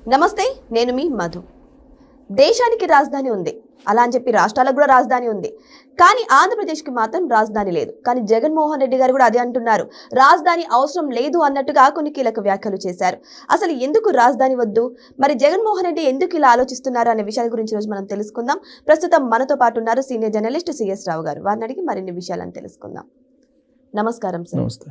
నమస్తే, నేను మీ మధు. దేశానికి రాజధాని ఉంది, అలా అని చెప్పి రాష్ట్రాలకు కూడా రాజధాని ఉంది. కానీ ఆంధ్రప్రదేశ్కి మాత్రం రాజధాని లేదు. కానీ జగన్మోహన్ రెడ్డి గారు కూడా అదే అంటున్నారు. రాజధాని అవసరం లేదు అన్నట్టుగా కొన్ని కీలక వ్యాఖ్యలు చేశారు. అసలు ఎందుకు రాజధాని వద్దు, మరి జగన్మోహన్ రెడ్డి ఎందుకు ఇలా ఆలోచిస్తున్నారు అనే విషయాల గురించి రోజు మనం తెలుసుకుందాం. ప్రస్తుతం మనతో పాటు ఉన్నారు సీనియర్ జర్నలిస్ట్ సిఎస్ రావు గారు. వారిని అడిగి మరిన్ని విషయాలను తెలుసుకుందాం. నమస్కారం సార్. నమస్తే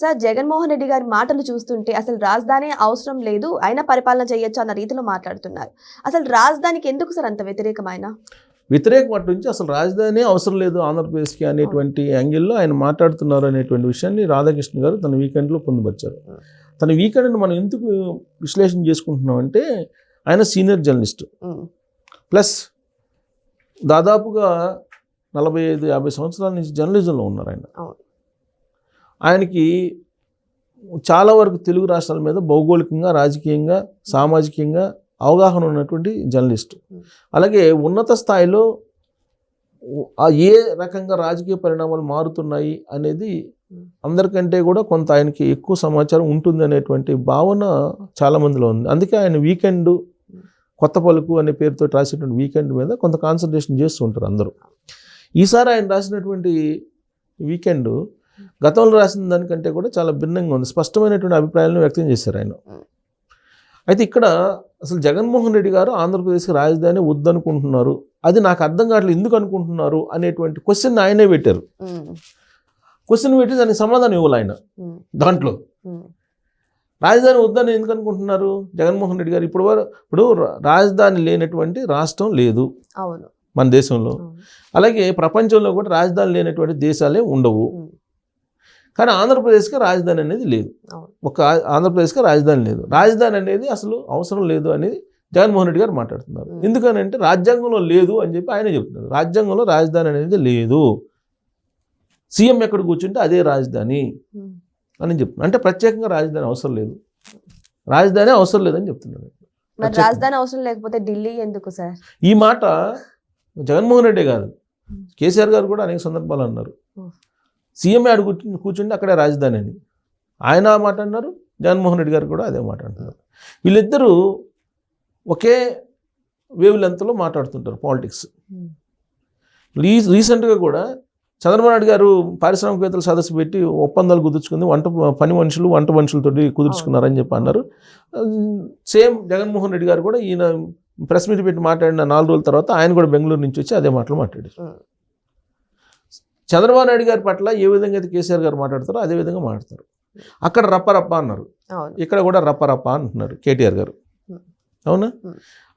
సార్, జగన్మోహన్ రెడ్డి గారి మాటలు చూస్తుంటే అసలు రాజధాని అవసరం లేదు, అయినా పరిపాలన చేయొచ్చు అన్న రీతిలో మాట్లాడుతున్నారు. అసలు రాజధానికి ఎందుకు సార్ అంత వ్యతిరేకమైన వ్యతిరేకం అటు నుంచి అసలు రాజధాని అవసరం లేదు ఆంధ్రప్రదేశ్కి అనేటువంటి యాంగిల్లో ఆయన మాట్లాడుతున్నారు అనేటువంటి విషయాన్ని రాధాకృష్ణ గారు తన వీకెండ్లో పొందుపరిచారు. తన వీకెండ్ని మనం ఎందుకు విశ్లేషణ చేసుకుంటున్నాం అంటే ఆయన సీనియర్ జర్నలిస్ట్ ప్లస్ దాదాపుగా 45-50 సంవత్సరాల నుంచి జర్నలిజంలో ఉన్నారు ఆయన. ఆయనకి చాలా వరకు తెలుగు రాష్ట్రాల మీద భౌగోళికంగా, రాజకీయంగా, సామాజికంగా అవగాహన ఉన్నటువంటి జర్నలిస్ట్. అలాగే ఉన్నత స్థాయిలో ఏ రకంగా రాజకీయ పరిణామాలు మారుతున్నాయి అనేది అందరికంటే కూడా కొంత ఆయనకి ఎక్కువ సమాచారం ఉంటుంది అనేటువంటి భావన చాలామందిలో ఉంది. అందుకే ఆయన వీకెండ్ కొత్త పలుకు అనే పేరుతో రాసేటువంటి వీకెండ్ మీద కొంత కాన్సన్ట్రేషన్ చేస్తూ ఉంటారు అందరూ. ఈసారి ఆయన రాసినటువంటి వీకెండ్ గతంలో రాసిన దానికంటే కూడా చాలా భిన్నంగా ఉంది. స్పష్టమైనటువంటి అభిప్రాయాలను వ్యక్తం చేశారు ఆయన. అయితే ఇక్కడ అసలు జగన్మోహన్ రెడ్డి గారు ఆంధ్రప్రదేశ్కి రాజధాని వద్దనుకుంటున్నారు, అది నాకు అర్థం కావట్లేదు ఎందుకు అనుకుంటున్నారు అనేటువంటి క్వశ్చన్ ఆయనే పెట్టారు. క్వశ్చన్ పెట్టి దానికి సమాధానం ఇవ్వాలి ఆయన. దాంట్లో రాజధాని వద్దని ఎందుకు అనుకుంటున్నారు జగన్మోహన్ రెడ్డి గారు? ఇప్పుడు రాజధాని లేనటువంటి రాష్ట్రం లేదు మన దేశంలో, అలాగే ప్రపంచంలో కూడా రాజధాని లేనటువంటి దేశాలే ఉండవు. కానీ ఆంధ్రప్రదేశ్కి రాజధాని అనేది లేదు. ఒక ఆంధ్రప్రదేశ్కి రాజధాని లేదు, రాజధాని అనేది అసలు అవసరం లేదు అనేది జగన్మోహన్ రెడ్డి గారు మాట్లాడుతున్నారు. ఎందుకనంటే రాజ్యాంగంలో లేదు అని చెప్పి ఆయన చెప్తున్నారు. రాజ్యాంగంలో రాజధాని అనేది లేదు, సీఎం ఎక్కడ కూర్చుంటే అదే రాజధాని అని చెప్తున్నారు. అంటే ప్రత్యేకంగా రాజధాని అవసరం లేదు, రాజధాని అవసరం లేదని చెప్తున్నారు. రాజధాని అవసరం లేకపోతే ఢిల్లీ ఎందుకు సార్? ఈ మాట జగన్మోహన్ రెడ్డి గారు, కేసీఆర్ గారు కూడా అనేక సందర్భాలు అన్నారు. సీఎం ఆడు కూర్చుంటే అక్కడే రాజధాని అని ఆయన ఆ మాట అన్నారు, జగన్మోహన్ రెడ్డి గారు కూడా అదే మాట అంటున్నారు. వీళ్ళిద్దరూ ఒకే వేవ్ లెంత్లో మాట్లాడుతుంటారు పాలిటిక్స్. రీసెంట్గా కూడా చంద్రబాబు నాయుడు గారు పారిశ్రామికవేత్తల సదస్సు పెట్టి ఒప్పందాలు కుదుర్చుకుంది, వంట మనుషులతో కుదుర్చుకున్నారని చెప్పి అన్నారు. సేమ్ జగన్మోహన్ రెడ్డి గారు కూడా ఈయన ప్రెస్ మీట్ పెట్టి మాట్లాడిన 4 రోజుల తర్వాత ఆయన కూడా బెంగళూరు నుంచి వచ్చి అదే మాటలు మాట్లాడారు. చంద్రబాబు నాయుడు గారి పట్ల ఏ విధంగా అయితే కేసీఆర్ గారు మాట్లాడతారో అదే విధంగా మాట్లాడతారు. అక్కడ రప్ప అన్నారు, ఇక్కడ కూడా రప్ప అంటున్నారు కేటీఆర్ గారు. అవునా?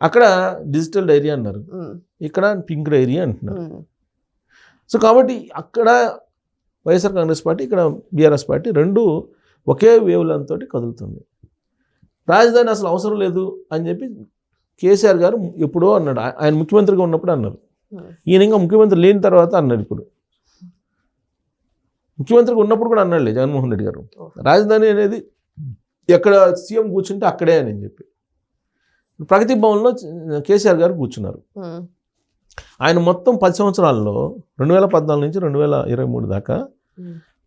అక్కడ డిజిటల్ డైరీ అన్నారు, ఇక్కడ పింక్ డైరీ అంటున్నారు. సో కాబట్టి అక్కడ వైఎస్ఆర్ కాంగ్రెస్ పార్టీ, ఇక్కడ బీఆర్ఎస్ పార్టీ రెండు ఒకే వేవ్లంతో కదులుతుంది. రాజధాని అసలు అవసరం లేదు అని చెప్పి కేసీఆర్ గారు ఎప్పుడో అన్నాడు, ఆయన ముఖ్యమంత్రిగా ఉన్నప్పుడు అన్నారు. ఈయన ఇంకా ముఖ్యమంత్రి లేని తర్వాత అన్నాడు. ఇప్పుడు ముఖ్యమంత్రిగా ఉన్నప్పుడు కూడా అన్నాడులే జగన్మోహన్ రెడ్డి గారు, రాజధాని అనేది ఎక్కడ సీఎం కూర్చుంటే అక్కడే అని చెప్పి. ప్రగతి భవన్లో కేసీఆర్ గారు కూర్చున్నారు. ఆయన మొత్తం 10 సంవత్సరాల్లో 2014 నుంచి 2023 దాకా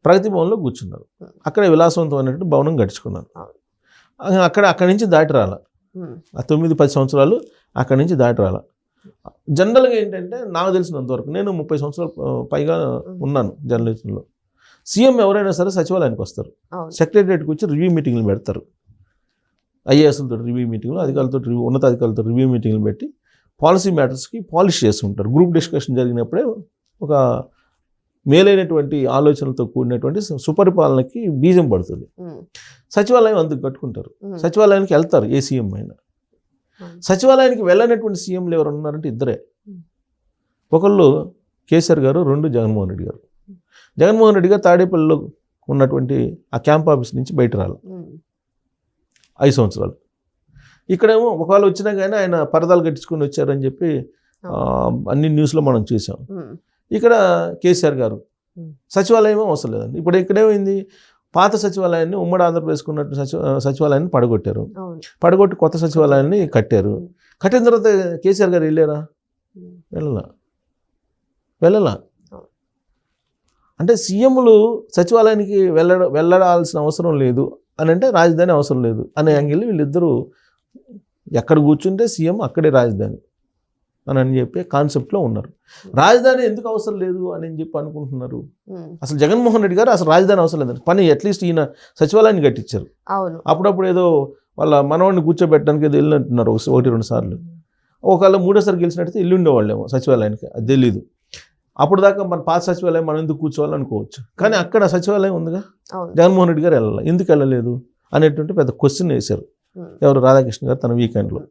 ప్రగతి భవన్లో కూర్చున్నారు. అక్కడే విలాసవంతమైనటువంటి భవనం గడుచుకున్నారు. అక్కడి నుంచి దాటి రాల, ఆ 9-10 సంవత్సరాలు అక్కడి నుంచి దాటి రాల. జనరల్గా ఏంటంటే నాకు తెలిసినంతవరకు, నేను 30 సంవత్సరాలు పైగా ఉన్నాను జర్నలిజంలో, సీఎం ఎవరైనా సరే సచివాలయానికి వస్తారు, సెక్రటరియట్కి వచ్చి రివ్యూ మీటింగ్లు పెడతారు. ఐఏఎస్లతో రివ్యూ మీటింగ్లు, అధికారులతో ఉన్నతాధికారులతో రివ్యూ మీటింగ్లు పెట్టి పాలసీ మ్యాటర్స్కి పాలిష్ చేస్తుంటారు. గ్రూప్ డిస్కషన్ జరిగినప్పుడే ఒక మేలైనటువంటి ఆలోచనలతో కూడినటువంటి సుపరిపాలనకి బీజం పడుతుంది. సచివాలయం అందుకు కట్టుకుంటారు, సచివాలయానికి వెళ్తారు ఏ సీఎం అయినా. సచివాలయానికి వెళ్ళనటువంటి సీఎంలు ఎవరు ఉన్నారంటే ఇద్దరే, ఒకళ్ళు కేసీఆర్ గారు, రెండు జగన్మోహన్ రెడ్డి గారు. జగన్మోహన్ రెడ్డి గారు తాడేపల్లిలో ఉన్నటువంటి ఆ క్యాంప్ ఆఫీస్ నుంచి బయట రాలి 5 సంవత్సరాలు. ఇక్కడేమో ఒకవేళ వచ్చినా కానీ ఆయన పరదాలు కట్టించుకొని వచ్చారని చెప్పి అన్ని న్యూస్లో మనం చూసాం. ఇక్కడ కేసీఆర్ గారు సచివాలయం అవసరం లేదండి. ఇప్పుడు ఇక్కడేమైంది, పాత సచివాలయాన్ని, ఉమ్మడి ఆంధ్రప్రదేశ్కి ఉన్నట్టు సచివాలయాన్ని పడగొట్టారు, పడగొట్టి కొత్త సచివాలయాన్ని కట్టారు. కట్టిన తర్వాత కేసీఆర్ గారు వెళ్ళారా? వెళ్ళలా. అంటే సీఎంలు సచివాలయానికి వెళ్ళాల్సిన అవసరం లేదు అని అంటే రాజధాని అవసరం లేదు అనే యాంగిల్ వీళ్ళిద్దరూ ఎక్కడ కూర్చుంటే సీఎం అక్కడే రాజధాని అని చెప్పే కాన్సెప్ట్లో ఉన్నారు. రాజధాని ఎందుకు అవసరం లేదు అని చెప్పి అనుకుంటున్నారు. అసలు జగన్మోహన్ రెడ్డి గారు అసలు రాజధాని అవసరం లేదండి. పని అట్లీస్ట్ ఈయన సచివాలయాన్ని కట్టించారు. అవును, అప్పుడప్పుడు ఏదో వాళ్ళ మనవాడిని కూర్చోబెట్టడానికి ఏదో వెళ్ళినట్టున్నారు 1-2 సార్లు. ఒకవేళ మూడోసారి గెలిచినట్టయితే ఇల్లు ఉండేవాళ్ళేమో సచివాలయానికి, అది తెలీదు. అప్పుడు దాకా మన పాత సచివాలయం మనం ఎందుకు కూర్చోవాలని అనుకోవచ్చు. కానీ అక్కడ సచివాలయం ఉందిగా, జగన్మోహన్ రెడ్డి గారు వెళ్ళాలి, ఎందుకు వెళ్ళలేదు అనేటువంటి పెద్ద క్వశ్చన్ వేశారు ఎవరు, రాధాకృష్ణ గారు తన వీకెండ్లో.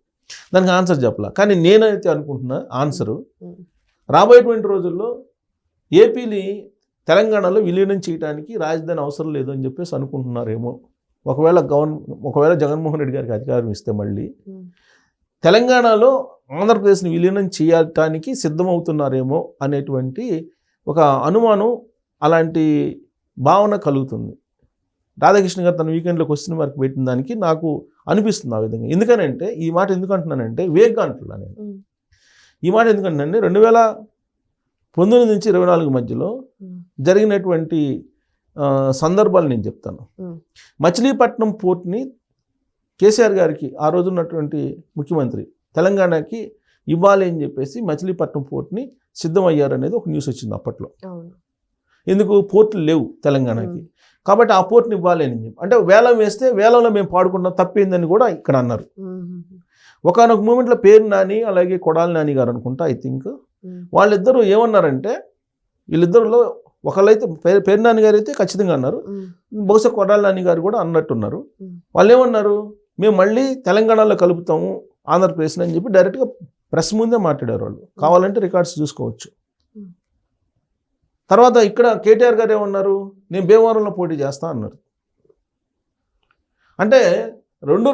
దానికి ఆన్సర్ చెప్పాల. కానీ నేనైతే అనుకుంటున్నా ఆన్సరు, రాబోయేటువంటి రోజుల్లో ఏపీని తెలంగాణలో విలీనం చేయడానికి రాజధాని అవసరం లేదు అని చెప్పేసి అనుకుంటున్నారేమో. ఒకవేళ జగన్మోహన్ రెడ్డి గారికి అధికారం ఇస్తే మళ్ళీ తెలంగాణలో ఆంధ్రప్రదేశ్ని విలీనం చేయటానికి సిద్ధమవుతున్నారేమో అనేటువంటి ఒక అనుమానం, అలాంటి భావన కలుగుతుంది. రాధాకృష్ణ గారు తన వీకెండ్లో క్వశ్చన్ మార్క్ పెట్టిన దానికి నాకు అనిపిస్తుంది ఆ విధంగా. ఎందుకనంటే ఈ మాట ఎందుకు అంటున్నానంటే, వేగ్గా అంటున్నా నేను ఈ మాట ఎందుకంటున్నానంటే 2019 నుంచి 24 మధ్యలో జరిగినటువంటి సందర్భాలు నేను చెప్తాను. మచిలీపట్నం పోర్ట్ని కేసీఆర్ గారికి ఆ రోజు ఉన్నటువంటి ముఖ్యమంత్రి తెలంగాణకి ఇవ్వాలి అని చెప్పేసి మచిలీపట్నం పోర్ట్ని సిద్ధమయ్యారనేది ఒక న్యూస్ వచ్చింది అప్పట్లో. ఎందుకు, పోర్టులు లేవు తెలంగాణకి, కాబట్టి ఆ పోర్ట్ని ఇవ్వాలి అని చెప్పి, అంటే వేలం వేస్తే వేలంలో మేము పాడుకుంటాం తప్పిందని కూడా ఇక్కడ అన్నారు. ఒకనొక మూమెంట్లో పేరు నాని అలాగే కొడాలి నాని గారు అనుకుంటా, ఐ థింక్ వాళ్ళిద్దరూ ఏమన్నారంటే, వీళ్ళిద్దరిలో ఒకళ్ళైతే పేరు నాని గారు అయితే ఖచ్చితంగా అన్నారు, బహుశా కొడాలి నాని గారు కూడా అన్నట్టున్నారు. వాళ్ళు ఏమన్నారు, మేము మళ్ళీ తెలంగాణలో కలుపుతాము ఆంధ్రప్రదేశ్ని అని చెప్పి డైరెక్ట్గా ప్రెస్ ముందే మాట్లాడారు వాళ్ళు. కావాలంటే రికార్డ్స్ చూసుకోవచ్చు. తర్వాత ఇక్కడ కేటీఆర్ గారు ఏమన్నారు, నేను భీమవరంలో పోటీ చేస్తా అన్నారు. అంటే రెండు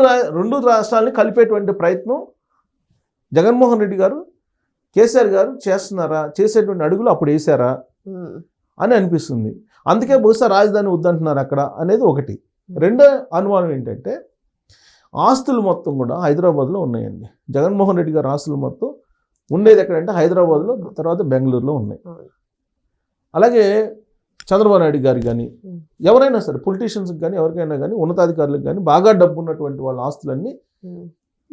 రాష్ట్రాలని కలిపేటువంటి ప్రయత్నం జగన్మోహన్ రెడ్డి గారు, కేసీఆర్ గారు చేస్తున్నారా, చేసేటువంటి అడుగులు అప్పుడు వేసారా అని అనిపిస్తుంది. అందుకే బహుశా రాజధాని వద్దంటున్నారు అక్కడ అనేది ఒకటి. రెండో అనుమానం ఏంటంటే, ఆస్తులు మొత్తం కూడా హైదరాబాద్లో ఉన్నాయండి. జగన్మోహన్ రెడ్డి గారు ఆస్తులు మొత్తం ఉండేది ఎక్కడంటే హైదరాబాద్లో, తర్వాత బెంగళూరులో ఉన్నాయి. అలాగే చంద్రబాబు నాయుడు గారు కానీ ఎవరైనా సరే పొలిటీషియన్స్కి కానీ ఎవరికైనా కానీ ఉన్నతాధికారులకు కానీ బాగా డబ్బు ఉన్నటువంటి వాళ్ళ ఆస్తులన్నీ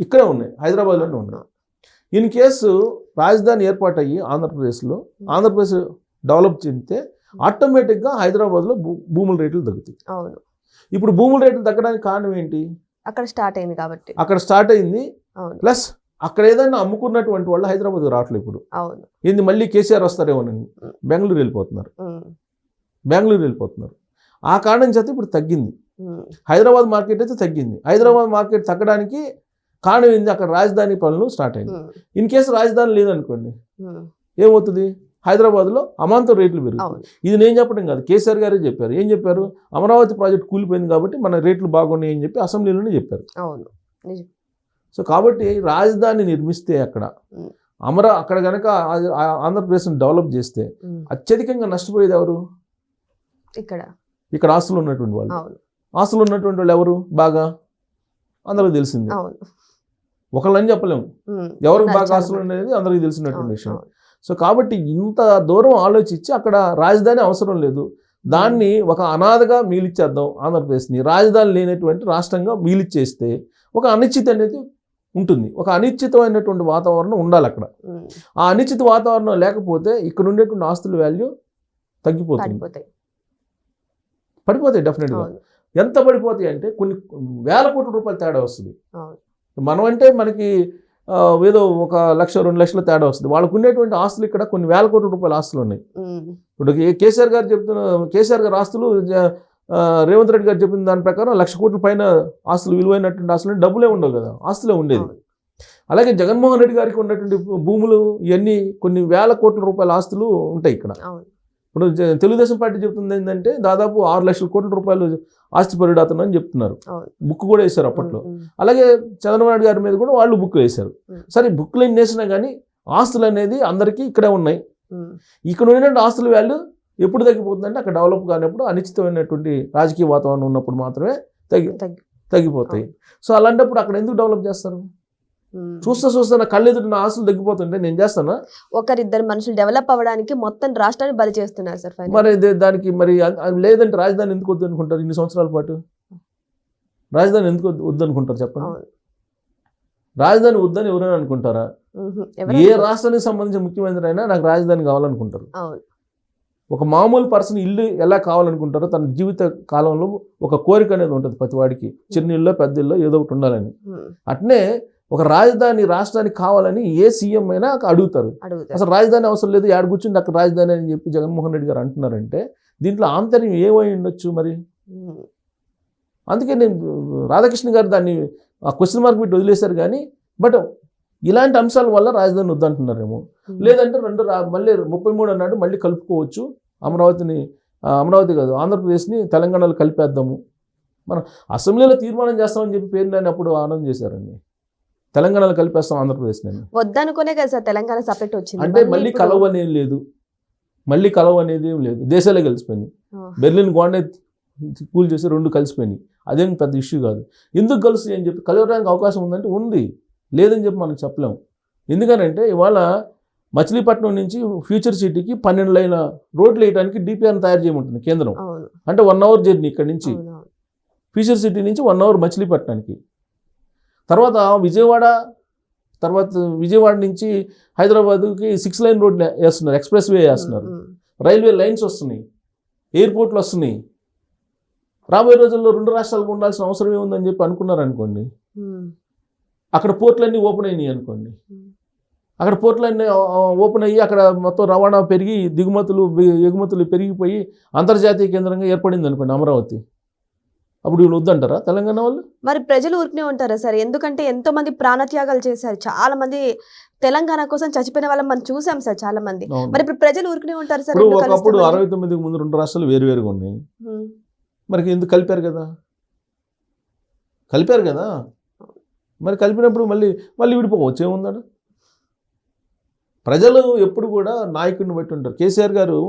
ఇక్కడే ఉన్నాయి, హైదరాబాద్లోనే ఉన్నాయి. ఇన్ కేసు రాజధాని ఏర్పాటయ్యి ఆంధ్రప్రదేశ్ డెవలప్ చెందితే ఆటోమేటిక్గా హైదరాబాద్లో భూముల రేట్లు తగ్గుతాయి. ఇప్పుడు భూముల రేట్లు తగ్గడానికి కారణం ఏంటి, అక్కడ స్టార్ట్ అయింది కాబట్టి. అక్కడ స్టార్ట్ అయింది, ప్లస్ అక్కడ ఏదైనా అమ్ముకున్నటువంటి వాళ్ళు హైదరాబాద్ రావట్లేదు. ఇప్పుడు ఏంది మళ్ళీ కేసీఆర్ వస్తారేమోనని బెంగళూరు వెళ్ళిపోతున్నారు. ఆ కారణం చేత ఇప్పుడు తగ్గింది. హైదరాబాద్ మార్కెట్ అయితే తగ్గింది. హైదరాబాద్ మార్కెట్ తగ్గడానికి కారణం ఏంది, అక్కడ రాజధాని పనులు స్టార్ట్ అయింది. ఇన్ కేసు రాజధాని లేదనుకోండి, ఏమవుతుంది, హైదరాబాద్లో అమాంతం రేట్లు పెరుగుతాయి. ఇది నేను చెప్పడం కాదు, కేసీఆర్ గారే చెప్పారు. ఏం చెప్పారు, అమరావతి ప్రాజెక్ట్ కూలిపోయింది కాబట్టి మన రేట్లు బాగున్నాయి అని చెప్పి అసెంబ్లీలోనే చెప్పారు. సో కాబట్టి రాజధాని నిర్మిస్తే అక్కడ కనుక ఆంధ్రప్రదేశ్ని డెవలప్ చేస్తే అత్యధికంగా నష్టపోయేది ఎవరు, ఇక్కడ ఆస్తులు ఉన్నటువంటి వాళ్ళు. ఆస్తులు ఉన్నటువంటి వాళ్ళు ఎవరు, బాగా అందరికి తెలిసింది. ఒకళ్ళని చెప్పలేము, ఎవరికి బాగా ఆస్తులు అనేది అందరికి తెలిసినటువంటి విషయం. సో కాబట్టి ఇంత దూరం ఆలోచించి అక్కడ రాజధాని అవసరం లేదు, దాన్ని ఒక అనాథగా మిగిలిచ్చేద్దాం ఆంధ్రప్రదేశ్ని, రాజధాని లేనటువంటి రాష్ట్రంగా మిగిలిచ్చేస్తే ఒక అనిశ్చిత అనేది ఉంటుంది. ఒక అనిశ్చితమైనటువంటి వాతావరణం ఉండాలి అక్కడ. ఆ అనిశ్చిత వాతావరణం లేకపోతే ఇక్కడ ఉండేటువంటి ఆస్తుల వాల్యూ పడిపోతాయి డెఫినెట్గా. ఎంత పడిపోతాయి అంటే కొన్ని వేల కోట్ల రూపాయలు తేడా వస్తుంది. మనం అంటే మనకి ఏదో 1 లక్ష 2 లక్షల తేడా వస్తుంది. వాళ్ళకు ఉండేటువంటి ఆస్తులు ఇక్కడ కొన్ని వేల కోట్ల రూపాయల ఆస్తులు ఉన్నాయి. ఇప్పుడు కేసీఆర్ గారు ఆస్తులు రేవంత్ రెడ్డి గారు చెప్పిన దాని ప్రకారం 1 లక్ష కోట్ల పైన ఆస్తులు, విలువైనటువంటి ఆస్తులు, డబ్బులే ఉండవు కదా, ఆస్తులే ఉండేది. అలాగే జగన్మోహన్ రెడ్డి గారికి ఉన్నటువంటి భూములు ఇవన్నీ కొన్ని వేల కోట్ల రూపాయల ఆస్తులు ఉంటాయి ఇక్కడ. ఇప్పుడు తెలుగుదేశం పార్టీ చెప్తుంది ఏంటంటే దాదాపు 6 లక్షల కోట్ల రూపాయలు ఆస్తి పరిడాతనం అని చెప్తున్నారు. బుక్ కూడా వేశారు అప్పట్లో. అలాగే చంద్రబాబు నాయుడు గారి మీద కూడా వాళ్ళు బుక్ వేశారు. సరే బుక్లు ఎన్ని వేసినా కానీ ఆస్తులు అనేది అందరికీ ఇక్కడే ఉన్నాయి. ఇక్కడ ఉన్నటువంటి ఆస్తుల వాల్యూ ఎప్పుడు తగ్గిపోతుందంటే అక్కడ డెవలప్ కానప్పుడు, అనిశ్చితమైనటువంటి రాజకీయ వాతావరణం ఉన్నప్పుడు మాత్రమే తగ్గిపోతాయి. సో అలాంటప్పుడు అక్కడ ఎందుకు డెవలప్ చేస్తారు? చూస్తా కళ్ళెదుటిన ఆస్తులు తగ్గిపోతుంటే నేను చేస్తానా? ఒకరిద్దరు మనుషులు డెవలప్ అవ్వడానికి మొత్తం రాష్ట్రాన్ని బలి చేస్తున్నారు సార్. మరి దానికి మరి లేదంటే రాజధాని ఎందుకు వద్దనుకుంటారు? ఇన్ని సంవత్సరాల పాటు రాజధాని ఎందుకు వద్దనుకుంటారు చెప్పండి? రాజధాని వద్దని ఎవరైనా అనుకుంటారా? ఎవరు ఏ రాష్ట్రానికి సంబంధించిన ముఖ్యమంత్రి అయినా నాకు రాజధాని కావాలనుకుంటారు. అవును. ఒక మామూలు పర్సన్ ఇల్లు ఎలా కావాలనుకుంటారో తన జీవిత కాలంలో ఒక కోరిక అనేది ఉంటుంది ప్రతి వాడికి, చిన్న ఇల్లు పెద్ద ఇల్లు ఏదో ఒకటి ఉండాలని. అట్నే ఒక రాజధాని రాష్ట్రానికి కావాలని ఏ సీఎం అయినా అడుగుతారు. అసలు రాజధాని అవసరం లేదు, ఏడు కూర్చుంది అక్కడ రాజధాని అని చెప్పి జగన్మోహన్ రెడ్డి గారు అంటున్నారంటే దీంట్లో ఆంతర్యం ఏమై ఉండొచ్చు మరి? అందుకే నేను రాధాకృష్ణ గారు దాన్ని ఆ క్వశ్చన్ మార్క్ పెట్టి వదిలేశారు. కానీ బట్ ఇలాంటి అంశాల వల్ల రాజధాని వద్దంటున్నారేమో. లేదంటే మళ్ళీ 33 అన్నాడు, మళ్ళీ కలుపుకోవచ్చు అమరావతి కాదు ఆంధ్రప్రదేశ్ని తెలంగాణలో కలిపేద్దాము, మనం అసెంబ్లీలో తీర్మానం చేస్తామని చెప్పి పేరు అప్పుడు ఆనందం చేశారండి. తెలంగాణలో కలిపేస్తాం ఆంధ్రప్రదేశ్ నేను వద్దనుకునే కదా సార్ తెలంగాణ సపరేట్ వచ్చింది. అంటే మళ్ళీ కలవ అనేది లేదు, మళ్ళీ కలవ అనేది ఏం లేదు. దేశాలే కలిసిపోయినాయి. బెర్లిన్ గోడనే కూల్ చేసి 2 కలిసిపోయినాయి. అదేం పెద్ద ఇష్యూ కాదు. ఎందుకు కలుస్తాయి అని చెప్పి కలవడానికి అవకాశం ఉందంటే ఉంది, లేదని చెప్పి మనం చెప్పలేము. ఎందుకనంటే ఇవాళ మచిలీపట్నం నుంచి ఫ్యూచర్ సిటీకి 12 లైన్ రోడ్లు వేయడానికి డిపిఆర్ని తయారు చేయమంటుంది కేంద్రం. అంటే 1 అవర్ జర్నీ ఇక్కడ నుంచి ఫ్యూచర్ సిటీ నుంచి 1 అవర్ మచిలీపట్నానికి. తర్వాత విజయవాడ నుంచి హైదరాబాద్కి 6 లైన్ రోడ్ వేస్తున్నారు, ఎక్స్ప్రెస్ వే వేస్తున్నారు, రైల్వే లైన్స్ వస్తున్నాయి, ఎయిర్పోర్ట్లు వస్తున్నాయి. రాబోయే రోజుల్లో 2 రాష్ట్రాలకు ఉండాల్సిన అవసరం ఏముందని చెప్పి అనుకున్నారు అనుకోండి. అక్కడ పోర్ట్లన్నీ ఓపెన్ అయినాయి అనుకోండి, అక్కడ పోర్ట్లన్నీ ఓపెన్ అయ్యి అక్కడ మొత్తం రవాణా పెరిగి ఎగుమతులు పెరిగిపోయి అంతర్జాతీయ కేంద్రంగా ఏర్పడింది అనుకోండి అమరావతి. అప్పుడు వీళ్ళు వద్దంటారా తెలంగాణ వాళ్ళు? మరి ప్రజలు ఊరికనే ఉంటారా సార్? ఎందుకంటే ఎంతో మంది ప్రాణత్యాగాలు చేశారు, చాలా మంది తెలంగాణ కోసం చచ్చిపోయిన వాళ్ళని మనం చూసాం సార్ చాలా మంది. మరి ఇప్పుడు ప్రజలు ఊరికనే ఉంటారు సార్? ఒకప్పుడు 69కి ముందు 2 రాష్ట్రాలు వేరువేరుగా ఉన్నాయి, మరి ఎందుకు కలిపారు కదా. మరి కలిపినప్పుడు మళ్ళీ విడిపోవచ్చు, ఏముందాడు? ప్రజలు ఎప్పుడు కూడా నాయకుడిని బట్టి ఉంటారు. కేసీఆర్ గారు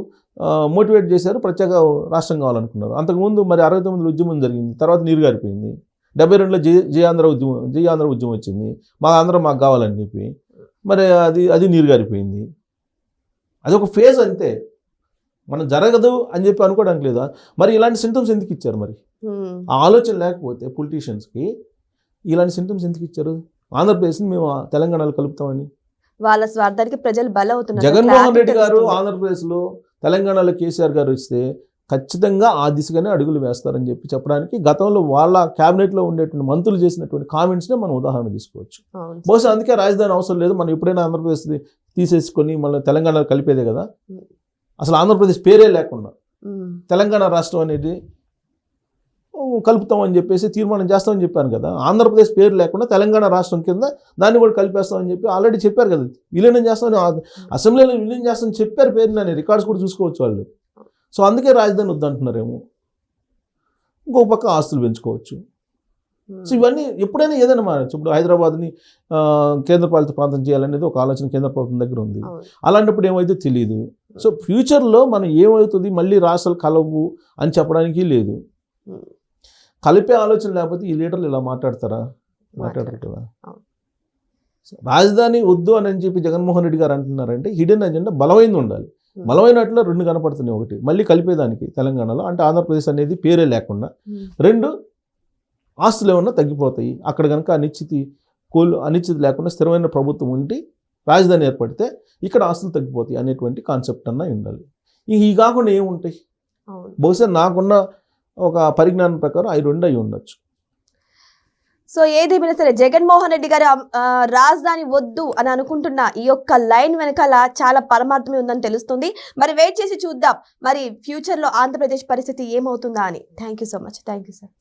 మోటివేట్ చేశారు, ప్రత్యేక రాష్ట్రం కావాలనుకున్నారు. అంతకుముందు మరి 69లో ఉద్యమం జరిగింది, తర్వాత నీరు గారిపోయింది. 72లో జై ఆంధ్ర ఉద్యమం వచ్చింది, మాకు కావాలని చెప్పి. మరి అది నీరు గారిపోయింది. అది ఒక ఫేజ్ అంతే, మనం జరగదు అని చెప్పి అనుకోవడానికి లేదా? మరి ఇలాంటి సింటమ్స్ ఎందుకు ఇచ్చారు? మరి ఆ ఆలోచన లేకపోతే పొలిటీషియన్స్కి ఇలాంటి సింటమ్స్ ఎందుకు ఇచ్చారు? ఆంధ్రప్రదేశ్ని మేము తెలంగాణలో కలుపుతామని వాళ్ళ స్వార్థానికి ప్రజలు బలవుతున్నారు. జగన్మోహన్ రెడ్డి గారు ఆంధ్రప్రదేశ్లో తెలంగాణలో కేసీఆర్ గారు వస్తే ఖచ్చితంగా ఆ దిశగానే అడుగులు వేస్తారని చెప్పి చెప్పడానికి గతంలో వాళ్ళ క్యాబినెట్లో ఉండేటువంటి మంత్రులు చేసినటువంటి కామెంట్స్నే మనం ఉదాహరణ తీసుకోవచ్చు. బహుశా అందుకే రాజధాని అవసరం లేదు, మనం ఎప్పుడైనా ఆంధ్రప్రదేశ్ తీసేసుకొని మళ్ళీ తెలంగాణలో కలిపేదే కదా. అసలు ఆంధ్రప్రదేశ్ పేరే లేకుండా తెలంగాణ రాష్ట్రం అనేది కలుపుతామని చెప్పేసి తీర్మానం చేస్తామని చెప్పాను కదా. ఆంధ్రప్రదేశ్ పేరు లేకుండా తెలంగాణ రాష్ట్రం కింద దాన్ని కూడా కలిపేస్తామని చెప్పి ఆల్రెడీ చెప్పారు కదా. విలీనం చేస్తామని అసెంబ్లీలో విలీనం చేస్తామని చెప్పారు, పేరుని రికార్డ్స్ కూడా చూసుకోవచ్చు వాళ్ళు. సో అందుకే రాజధాని వద్దంటున్నారేమో. ఇంకొక పక్క ఆస్తులు పెంచుకోవచ్చు. సో ఇవన్నీ ఎప్పుడైనా ఏదైనా మారచ్చు. ఇప్పుడు హైదరాబాద్ని కేంద్రపాలిత ప్రాంతం చేయాలనేది ఒక ఆలోచన కేంద్ర ప్రభుత్వం దగ్గర ఉంది. అలాంటప్పుడు ఏమైతే తెలియదు. సో ఫ్యూచర్లో మనం ఏమవుతుంది, మళ్ళీ రాష్ట్రాలు కలవు అని చెప్పడానికి లేదు. కలిపే ఆలోచన లేకపోతే ఈ లీడర్లు ఇలా మాట్లాడతారు కదా. రాజధాని వద్దు అని చెప్పి జగన్మోహన్ రెడ్డి గారు అంటున్నారంటే హిడెన్ అజెండా బలమైంది ఉండాలి. బలమైనట్లో 2 కనపడుతున్నాయి. ఒకటి మళ్ళీ కలిపేదానికి తెలంగాణలో, అంటే ఆంధ్రప్రదేశ్ అనేది పేరే లేకుండా. 2 ఆస్తులు ఏమన్నా తగ్గిపోతాయి. అక్కడ కనుక అనిశ్చితి లేకుండా స్థిరమైన ప్రభుత్వం ఉండి రాజధాని ఏర్పడితే ఇక్కడ ఆస్తులు తగ్గిపోతాయి అనేటువంటి కాన్సెప్ట్ అన్నా ఉండాలి. ఈ కాకుండా ఏముంటాయి? బహుశా నాకున్న ఒక పరిజ్ఞానం ప్రకారం అవి 2 అయి ఉండొచ్చు. సో ఏదేమైనా సరే జగన్మోహన్ రెడ్డి గారు రాజధాని వద్దు అని అనుకుంటున్న ఈ యొక్క లైన్ వెనకాల చాలా పరమార్థమే ఉందని తెలుస్తుంది. మరి వెయిట్ చేసి చూద్దాం మరి ఫ్యూచర్లో ఆంధ్రప్రదేశ్ పరిస్థితి ఏమవుతుందా అని. Thank you so much. Thank you sir.